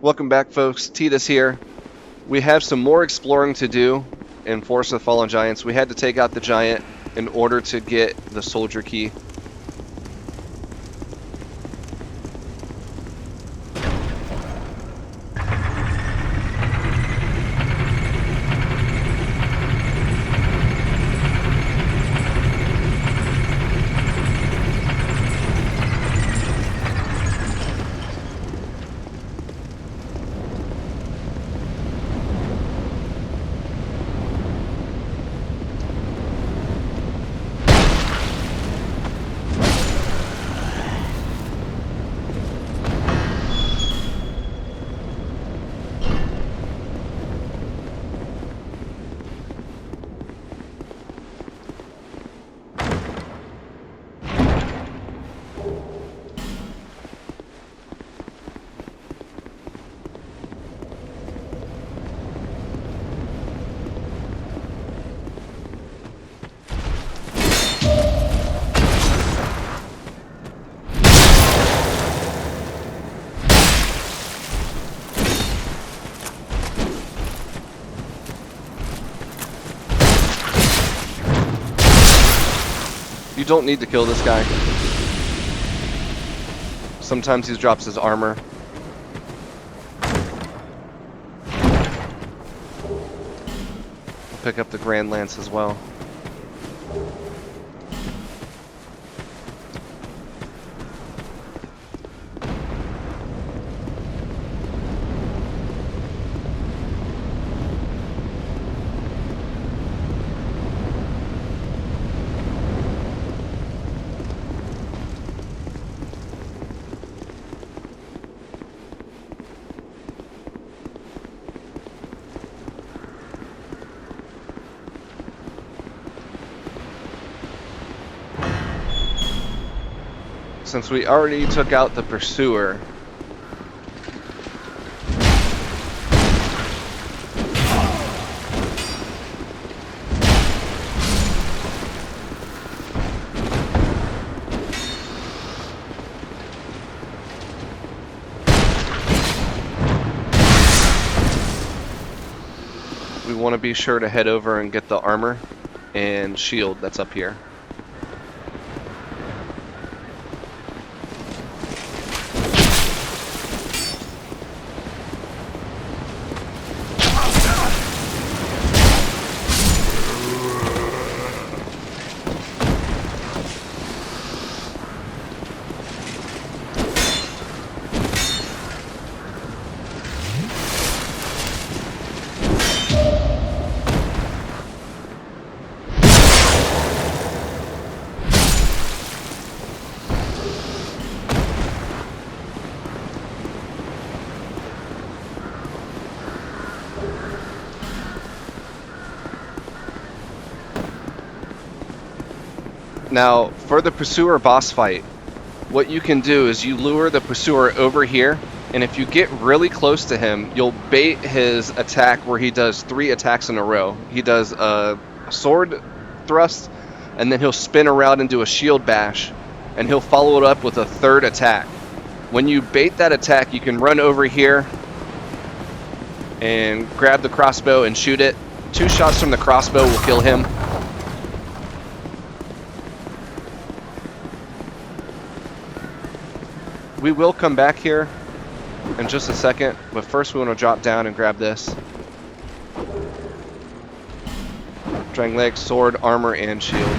Welcome back, folks. Tidus here. We have some more exploring to do in Forest of the Fallen Giants. We had to take out the giant in order to get the soldier key. You don't need to kill this guy. Sometimes he drops his armor. I'll pick up the Grand Lance as well. Since we already took out the pursuer, we want to be sure to head over and get the armor and shield that's up here. Now, for the pursuer boss fight, what you can do is you lure the pursuer over here, and if you get really close to him, you'll bait his attack where he does 3 attacks in a row. He does a sword thrust, and then he'll spin around and do a shield bash, and he'll follow it up with a 3rd attack. When you bait that attack, you can run over here and grab the crossbow and shoot it. 2 shots from the crossbow will kill him. We will come back here in just a second, but first we want to drop down and grab this. Drangleic sword, armor, and shield.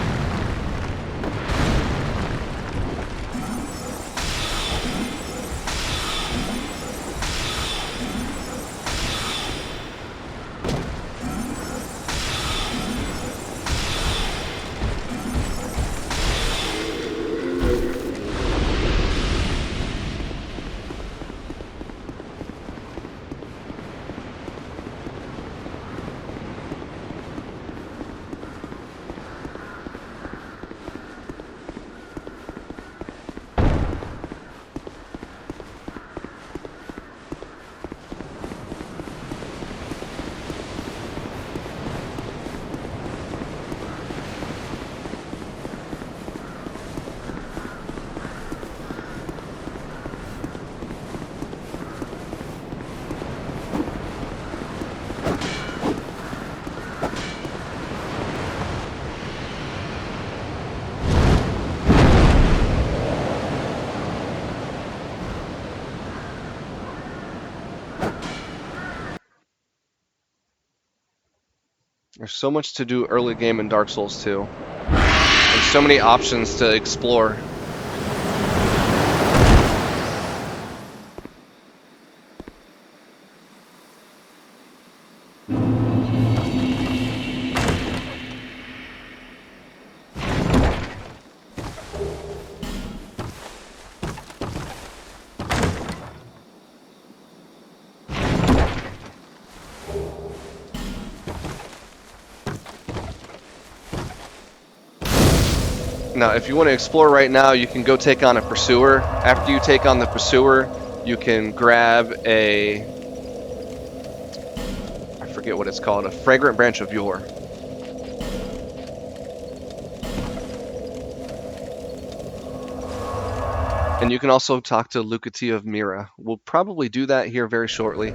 There's so much to do early game in Dark Souls 2. There's so many options to explore. Now, if you want to explore right now, you can go take on a pursuer. After you take on the pursuer, you can grab a... I forget what it's called, a fragrant branch of yore. And you can also talk to Lucati of Mira. We'll probably do that here very shortly.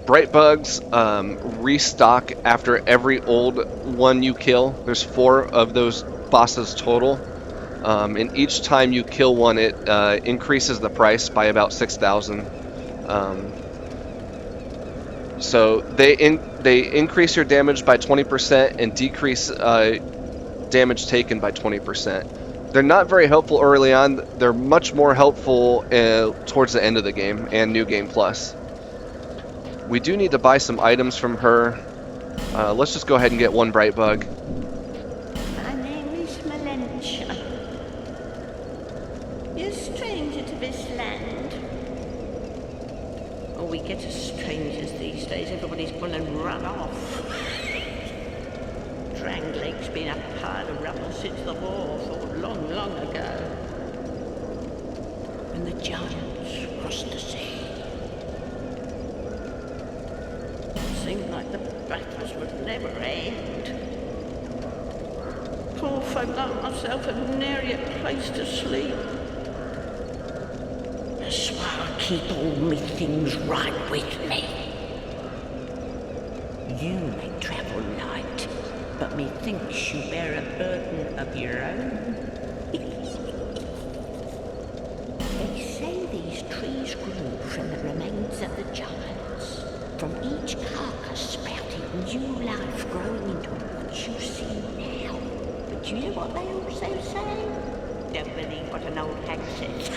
Bright bugs restock after every old one you kill. There's 4 of those bosses total. And each time you kill one, it increases the price by about 6,000. So they increase your damage by 20% and decrease damage taken by 20%. They're not very helpful early on. They're much more helpful towards the end of the game and New Game Plus. We do need to buy some items from her. Let's just go ahead and get 1 bright bug. My name is Malentia. You're a stranger to this land. Oh, we get as strangers these days. Everybody's gone and run off. Drangleic's been a pile of rubble since the war fought long, long ago. And the giants crossed the sea. Seemed like the battles would never end. Poor folk like myself have nary a place to sleep. That's why I keep all me things right with me. You may travel light, but methinks you bear a burden of your own. They say these trees grew from the remains of the giants. From each carcass sprouted new life growing into what you see now. But you know what they also say? Don't believe what an old hag says.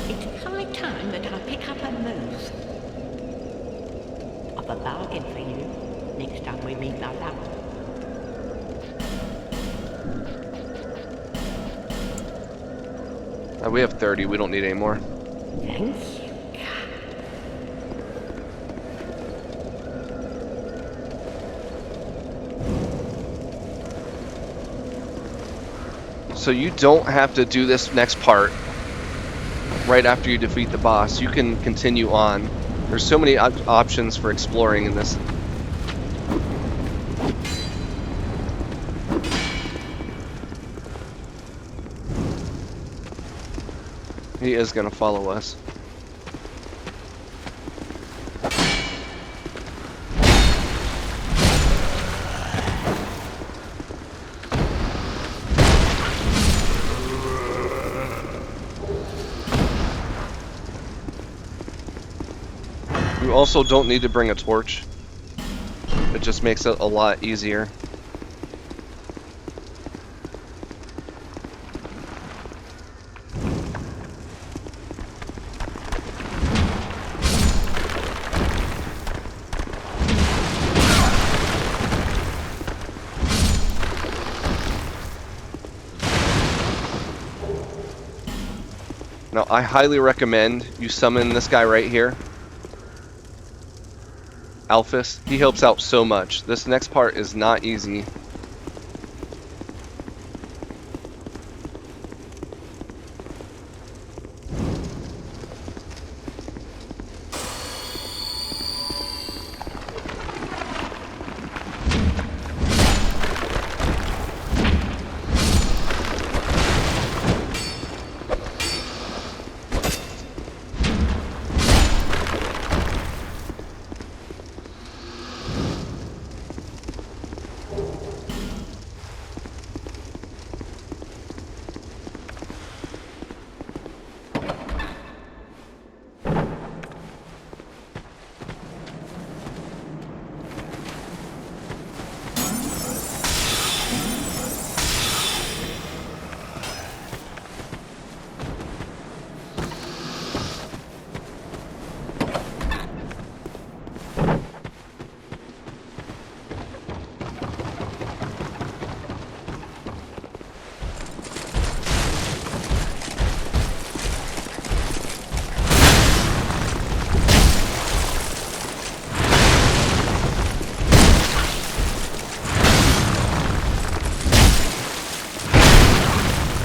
It's high time that I pick up and move. I've a bargain for you next time we meet, my love. We have 30. We don't need any more. Thanks. So you don't have to do this next part right after you defeat the boss. You can continue on. There's so many options for exploring in this. He is going to follow us. You also don't need to bring a torch. It just makes it a lot easier. Now, I highly recommend you summon this guy right here. Alphys. He helps out so much. This next part is not easy.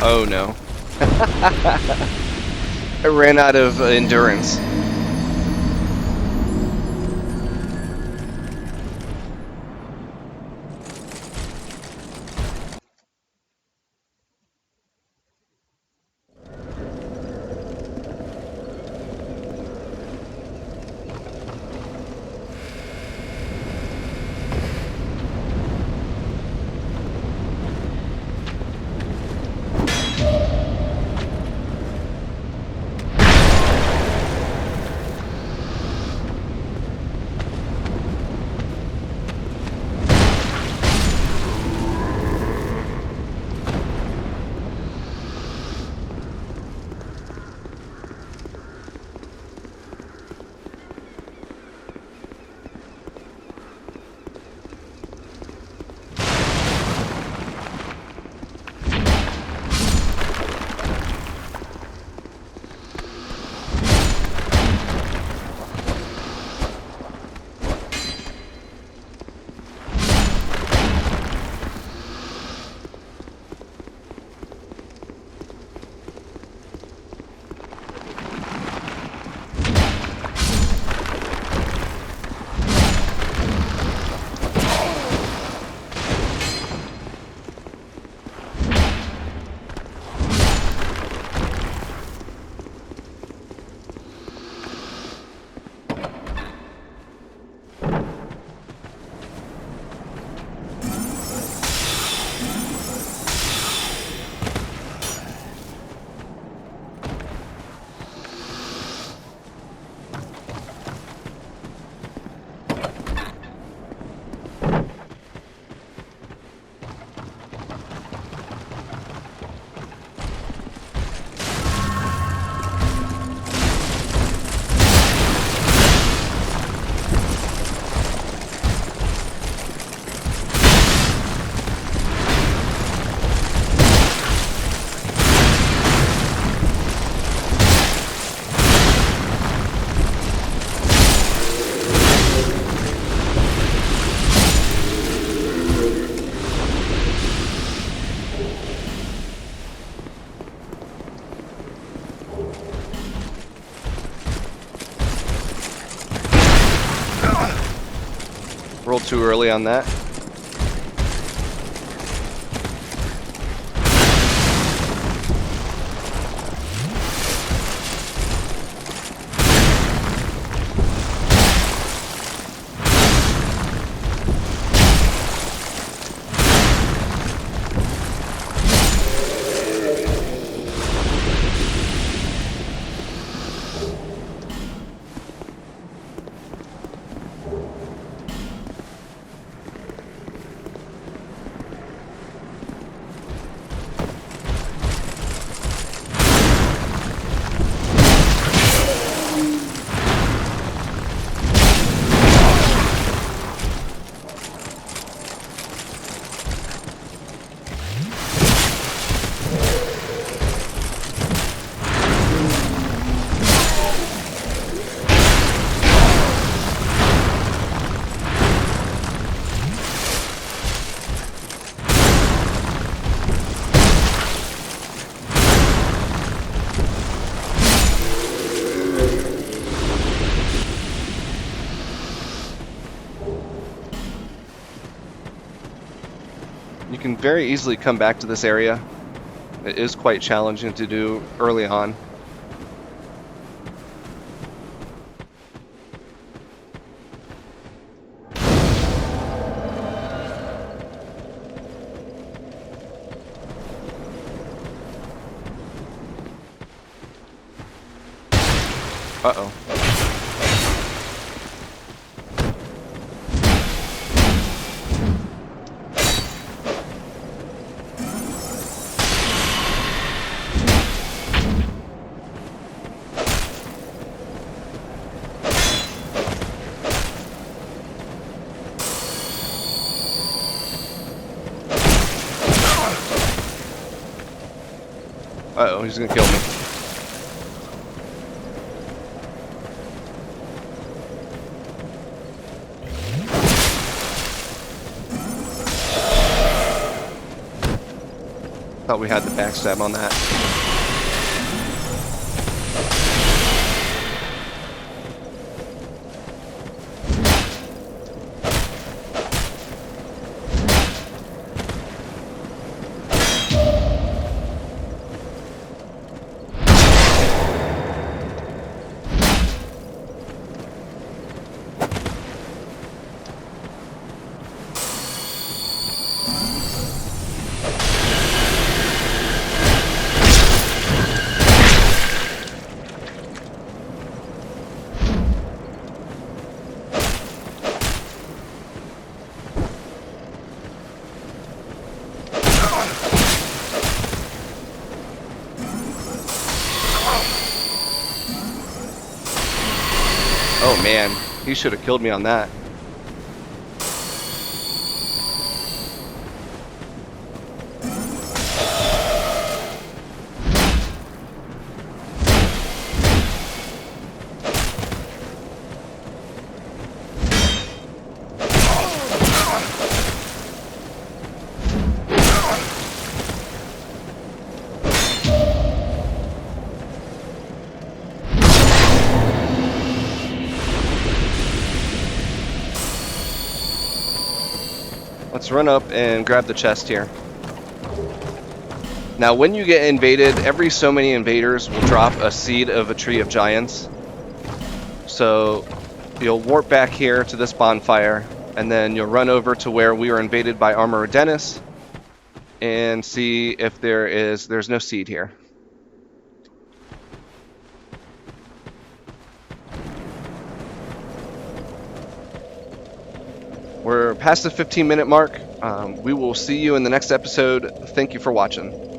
Oh no. I ran out of endurance. Rolled too early on that. You can very easily come back to this area. It is quite challenging to do early on. Uh-oh. Uh-oh, he's gonna kill me. thought we had the backstab on that. Oh man, he should have killed me on that. Let's run up and grab the chest here. Now when you get invaded, every so many invaders will drop a seed of a tree of giants. So you'll warp back here to this bonfire, and then you'll run over to where we were invaded by Armorer Dennis and see if there's no seed here. We're past the 15-minute mark. We will see you in the next episode. Thank you for watching.